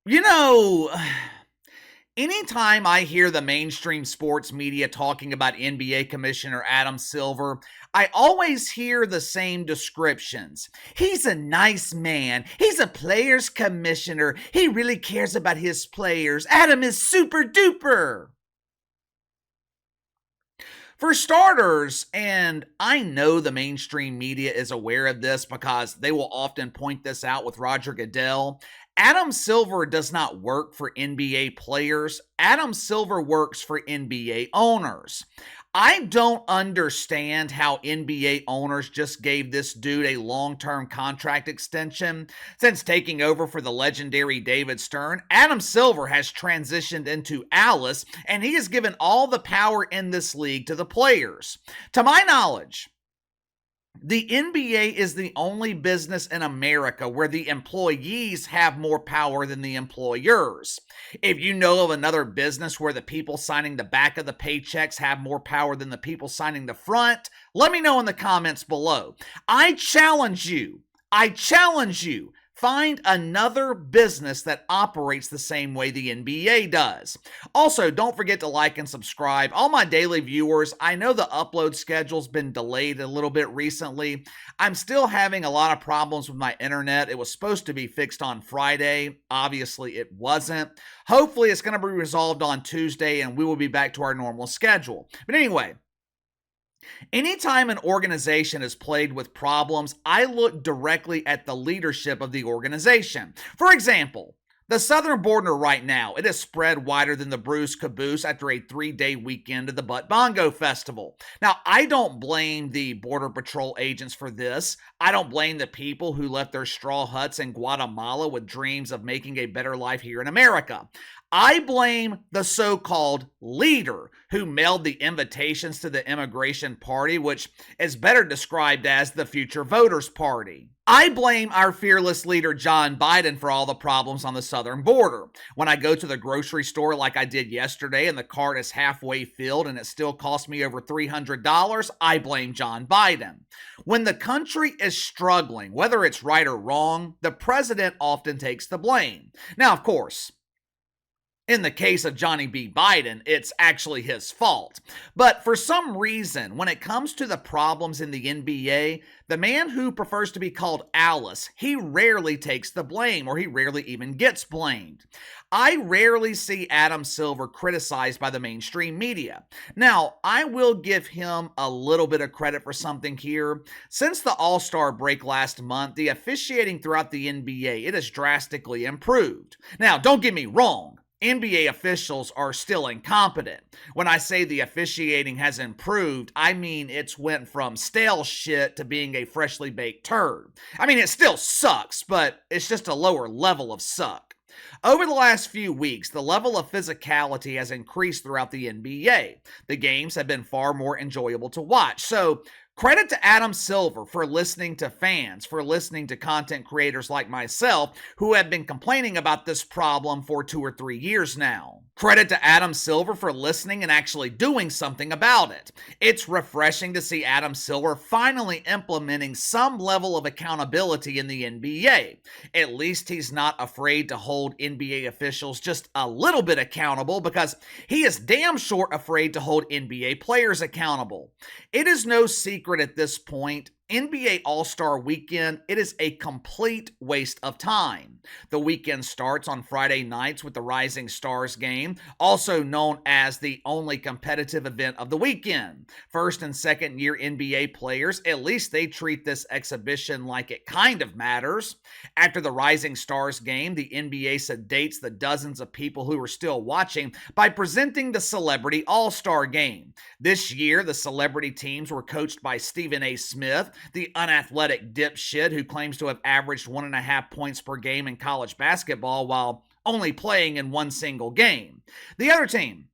You know, anytime I hear the mainstream sports media talking about NBA Commissioner Adam Silver, I always hear the same descriptions. He's a nice man. He's a players commissioner. He really cares about his players. Adam is super duper. For starters, and I know the mainstream media is aware of this because they will often point this out with Roger Goodell. Adam Silver does not work for NBA players. Adam Silver works for NBA owners. I don't understand how NBA owners just gave this dude a long-term contract extension. Since taking over for the legendary David Stern, Adam Silver has transitioned into Alice, and he has given all the power in this league to the players. To my knowledge, the NBA is the only business in America where the employees have more power than the employers. If you know of another business where the people signing the back of the paychecks have more power than the people signing the front, let me know in the comments below. I challenge you. Find another business that operates the same way the NBA does. Also, don't forget to like and subscribe. All my daily viewers, I know the upload schedule's been delayed a little bit recently. I'm still having a lot of problems with my internet. It was supposed to be fixed on Friday. Obviously, it wasn't. Hopefully, it's going to be resolved on Tuesday and we will be back to our normal schedule. But anyway, anytime an organization is plagued with problems, I look directly at the leadership of the organization. For example, the southern border right now, it is spread wider than the Bruce Caboose after a 3-day weekend of the Butt Bongo Festival. Now, I don't blame the Border Patrol agents for this. I don't blame the people who left their straw huts in Guatemala with dreams of making a better life here in America. I blame the so-called leader who mailed the invitations to the Immigration Party, which is better described as the Future Voters Party. I blame our fearless leader, John Biden, for all the problems on the southern border. When I go to the grocery store like I did yesterday and the cart is halfway filled and it still costs me over $300, I blame John Biden. When the country is struggling, whether it's right or wrong, the president often takes the blame. Now, of course, in the case of Johnny B. Biden, it's actually his fault. But for some reason, when it comes to the problems in the NBA, the man who prefers to be called Alice, he rarely takes the blame, or he rarely even gets blamed. I rarely see Adam Silver criticized by the mainstream media. Now, I will give him a little bit of credit for something here. Since the All-Star break last month, the officiating throughout the NBA, it has drastically improved. Now, don't get me wrong. NBA officials are still incompetent. When I say the officiating has improved, I mean it's went from stale shit to being a freshly baked turd. I mean, it still sucks, but it's just a lower level of suck. Over the last few weeks, the level of physicality has increased throughout the NBA. The games have been far more enjoyable to watch. So, credit to Adam Silver for listening to fans, for listening to content creators like myself who have been complaining about this problem for 2 or 3 years now. Credit to Adam Silver for listening and actually doing something about it. It's refreshing to see Adam Silver finally implementing some level of accountability in the NBA. At least he's not afraid to hold NBA officials just a little bit accountable, because he is damn sure afraid to hold NBA players accountable. It is no secret at this point, NBA All-Star Weekend, it is a complete waste of time. The weekend starts on Friday nights with the Rising Stars game, also known as the only competitive event of the weekend. First and second year NBA players, at least they treat this exhibition like it kind of matters. After the Rising Stars game, the NBA sedates the dozens of people who are still watching by presenting the Celebrity All-Star Game. This year, the celebrity teams were coached by Stephen A. Smith, the unathletic dipshit who claims to have averaged 1.5 points per game in college basketball while only playing in one single game. The other team,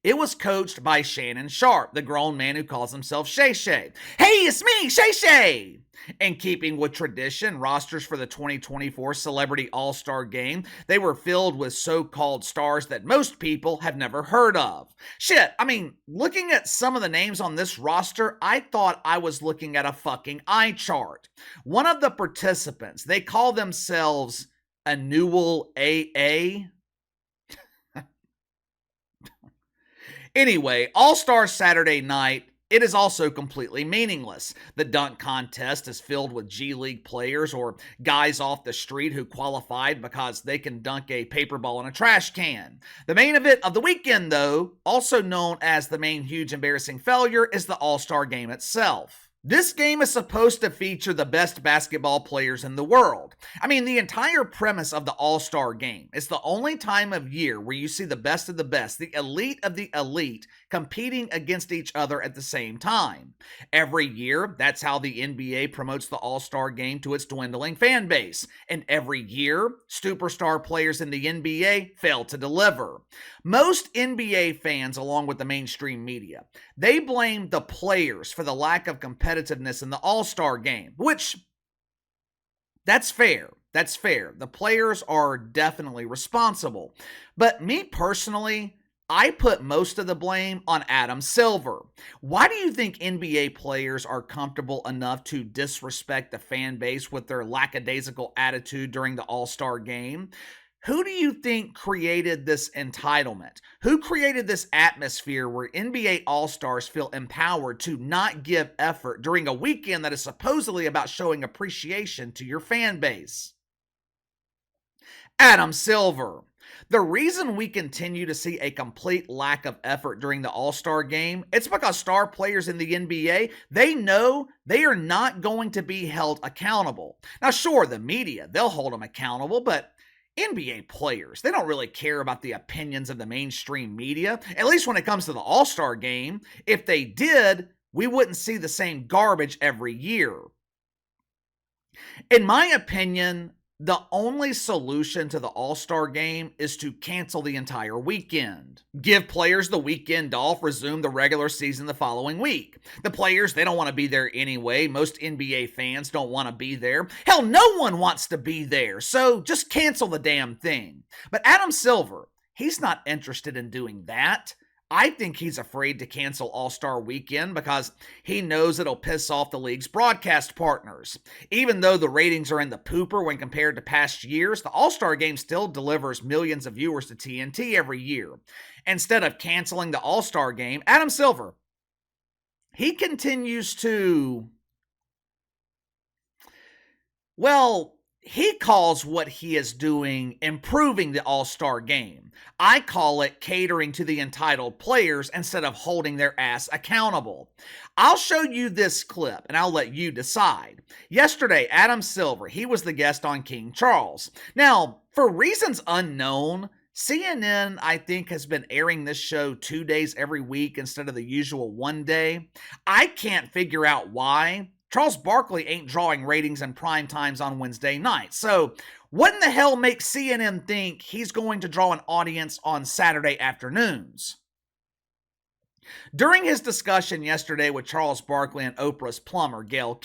it was coached by Shannon Sharpe, the grown man who calls himself Shay Shay. Hey, it's me, Shay Shay! In keeping with tradition, rosters for the 2024 Celebrity All-Star Game, they were filled with so-called stars that most people have never heard of. Shit, I mean, looking at some of the names on this roster, I thought I was looking at a fucking eye chart. One of the participants, they call themselves annual AA. Anyway, All-Star Saturday night, it is also completely meaningless. The dunk contest is filled with G League players or guys off the street who qualified because they can dunk a paper ball in a trash can. The main event of the weekend, though, also known as the main huge embarrassing failure, is the All-Star game itself. This game is supposed to feature the best basketball players in the world. I mean, the entire premise of the All-Star game is the only time of year where you see the best of the best, the elite of the elite, competing against each other at the same time. Every year, that's how the NBA promotes the All-Star game to its dwindling fan base. And every year, superstar players in the NBA fail to deliver. Most NBA fans, along with the mainstream media, they blame the players for the lack of competitiveness in the All-Star game, which, that's fair. That's fair. The players are definitely responsible. But me personally, I put most of the blame on Adam Silver. Why do you think NBA players are comfortable enough to disrespect the fan base with their lackadaisical attitude during the All-Star game? Who do you think created this entitlement? Who created this atmosphere where NBA All-Stars feel empowered to not give effort during a weekend that is supposedly about showing appreciation to your fan base? Adam Silver. The reason we continue to see a complete lack of effort during the All-Star game, it's because star players in the NBA, they know they are not going to be held accountable. Now, sure, the media, they'll hold them accountable, but NBA players, they don't really care about the opinions of the mainstream media, at least when it comes to the All-Star game. If they did, we wouldn't see the same garbage every year. In my opinion, the only solution to the All-Star game is to cancel the entire weekend. Give players the weekend off, resume the regular season the following week. The players, they don't want to be there anyway. Most NBA fans don't want to be there. Hell, no one wants to be there, so just cancel the damn thing. But Adam Silver, he's not interested in doing that. I think he's afraid to cancel All-Star Weekend because he knows it'll piss off the league's broadcast partners. Even though the ratings are in the pooper when compared to past years, the All-Star Game still delivers millions of viewers to TNT every year. Instead of canceling the All-Star Game, Adam Silver, he continues to, well, he calls what he is doing improving the All-Star game. I call it catering to the entitled players instead of holding their ass accountable. I'll show you this clip and I'll let you decide. Yesterday, Adam Silver, he was the guest on King Charles. Now, for reasons unknown, CNN, I think, has been airing this show 2 days every week instead of the usual one day. I can't figure out why. Charles Barkley ain't drawing ratings in prime times on Wednesday night. So what in the hell makes CNN think he's going to draw an audience on Saturday afternoons? During his discussion yesterday with Charles Barkley and Oprah's plumber, Gayle,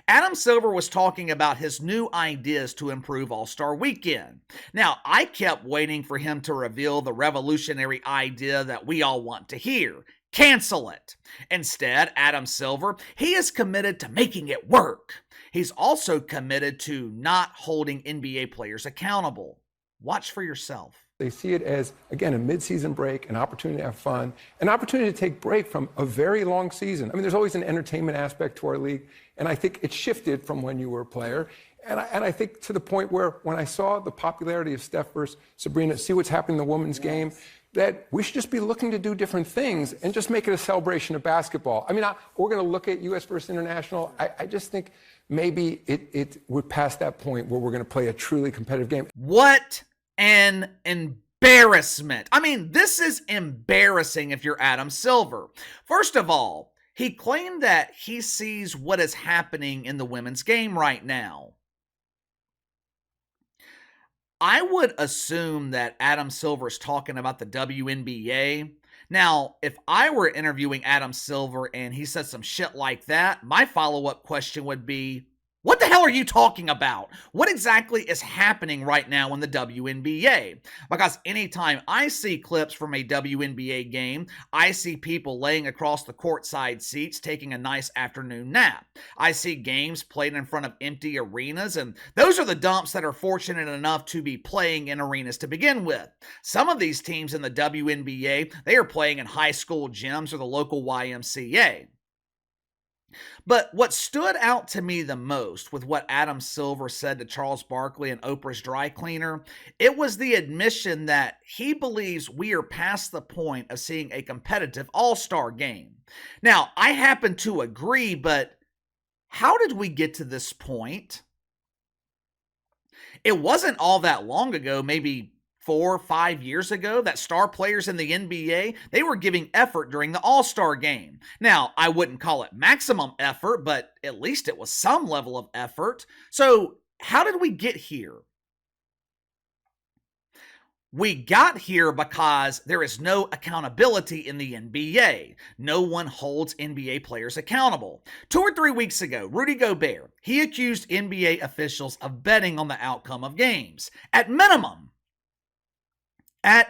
Adam Silver was talking about his new ideas to improve All-Star Weekend. Now, I kept waiting for him to reveal the revolutionary idea that we all want to hear. Cancel it. Instead, Adam Silver, he is committed to making it work. He's also committed to not holding NBA players accountable. Watch for yourself. They see it as, again, a mid-season break, an opportunity to have fun, an opportunity to take break from a very long season. I mean, there's always an entertainment aspect to our league, and I think it shifted from when you were a player. And I think to the point where when I saw the popularity of Steph versus Sabrina, see what's happening in the women's game, that we should just be looking to do different things and just make it a celebration of basketball. I mean, we're going to look at U.S. versus international. I just think maybe we're past that point where we're going to play a truly competitive game. What an embarrassment. I mean, this is embarrassing if you're Adam Silver. First of all, he claimed that he sees what is happening in the women's game right now. I would assume that Adam Silver is talking about the WNBA. Now, if I were interviewing Adam Silver and he said some shit like that, my follow-up question would be, What the hell are you talking about? What exactly is happening right now in the WNBA? Because anytime I see clips from a WNBA game, I see people laying across the courtside seats taking a nice afternoon nap. I see games played in front of empty arenas, and those are the dumps that are fortunate enough to be playing in arenas to begin with. Some of these teams in the WNBA, they are playing in high school gyms or the local YMCA. But what stood out to me the most with what Adam Silver said to Charles Barkley and Oprah's dry cleaner, it was the admission that he believes we are past the point of seeing a competitive all-star game. Now, I happen to agree, but how did we get to this point? It wasn't all that long ago, maybe 4 or 5 years ago, that star players in the NBA, they were giving effort during the All-Star game. Now, I wouldn't call it maximum effort, but at least it was some level of effort. So, how did we get here? We got here because there is no accountability in the NBA. No one holds NBA players accountable. 2 or 3 weeks ago, Rudy Gobert, he accused NBA officials of betting on the outcome of games. At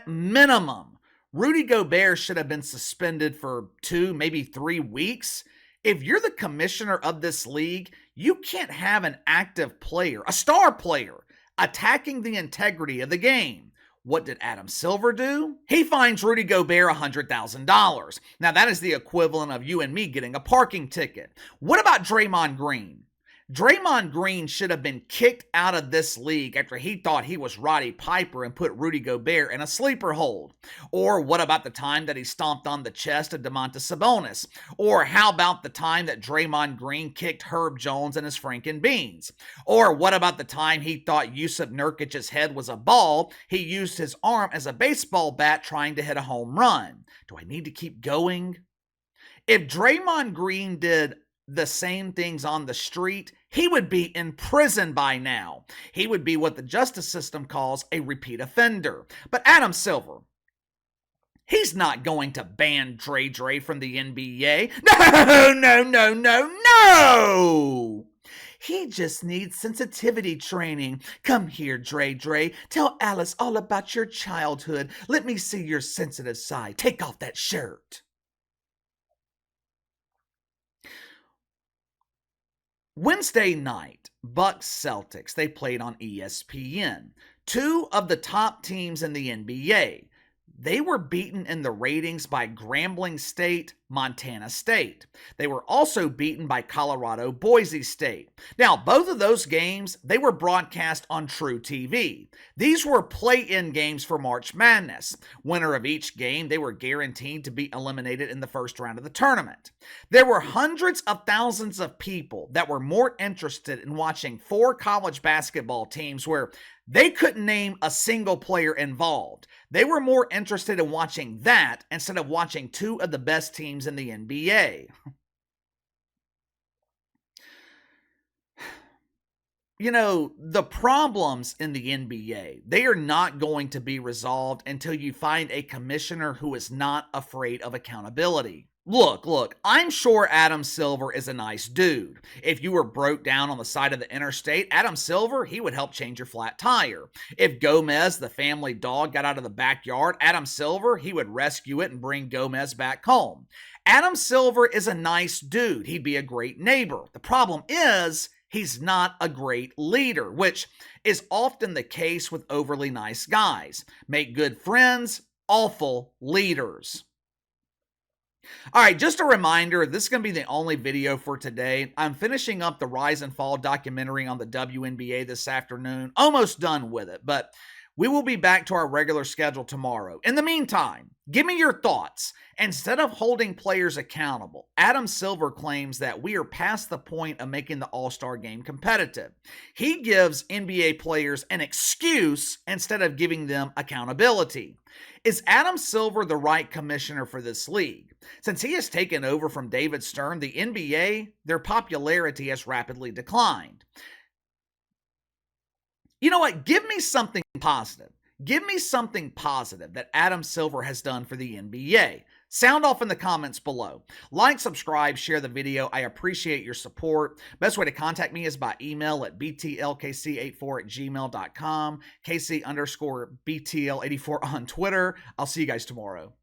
minimum, Rudy Gobert should have been suspended for 2, maybe 3 weeks. If you're the commissioner of this league, you can't have an active player, a star player, attacking the integrity of the game. What did Adam Silver do? He fines Rudy Gobert $100,000. Now, that is the equivalent of you and me getting a parking ticket. What about Draymond Green? Draymond Green should have been kicked out of this league after he thought he was Roddy Piper and put Rudy Gobert in a sleeper hold. Or what about the time that he stomped on the chest of Domantas Sabonis? Or how about the time that Draymond Green kicked Herb Jones and his Franken Beans? Or what about the time he thought Yusuf Nurkic's head was a ball? He used his arm as a baseball bat trying to hit a home run. Do I need to keep going? If Draymond Green did the same things on the street, he would be in prison by now. He would be what the justice system calls a repeat offender. But Adam Silver, he's not going to ban Dre from the NBA. No! He just needs sensitivity training. Come here, Dre. Tell Alice all about your childhood. Let me see your sensitive side. Take off that shirt. Wednesday night, Bucks Celtics, they played on ESPN. Two of the top teams in the NBA. They were beaten in the ratings by Grambling State, Montana State. They were also beaten by Colorado, Boise State. Now, both of those games, they were broadcast on True TV. These were play-in games for March Madness. Winner of each game, they were guaranteed to be eliminated in the first round of the tournament. There were hundreds of thousands of people that were more interested in watching 4 college basketball teams where they couldn't name a single player involved. They were more interested in watching that instead of watching 2 of the best teams in the NBA. You know, the problems in the NBA, they are not going to be resolved until you find a commissioner who is not afraid of accountability. Look, I'm sure Adam Silver is a nice dude. If you were broke down on the side of the interstate, Adam Silver, he would help change your flat tire. If Gomez, the family dog, got out of the backyard, Adam Silver, he would rescue it and bring Gomez back home. Adam Silver is a nice dude. He'd be a great neighbor. The problem is, he's not a great leader, which is often the case with overly nice guys. Make good friends, awful leaders. All right, just a reminder, this is going to be the only video for today. I'm finishing up the Rise and Fall documentary on the WNBA this afternoon. Almost done with it, but we will be back to our regular schedule tomorrow. In the meantime, give me your thoughts. Instead of holding players accountable, Adam Silver claims that we are past the point of making the All-Star game competitive. He gives NBA players an excuse instead of giving them accountability. Is Adam Silver the right commissioner for this league? Since he has taken over from David Stern, the NBA, their popularity has rapidly declined. You know what? Give me something positive. Give me something positive that Adam Silver has done for the NBA. Sound off in the comments below. Like, subscribe, share the video. I appreciate your support. Best way to contact me is by email at btlkc84@gmail.com, KC_BTL84 on Twitter. I'll see you guys tomorrow.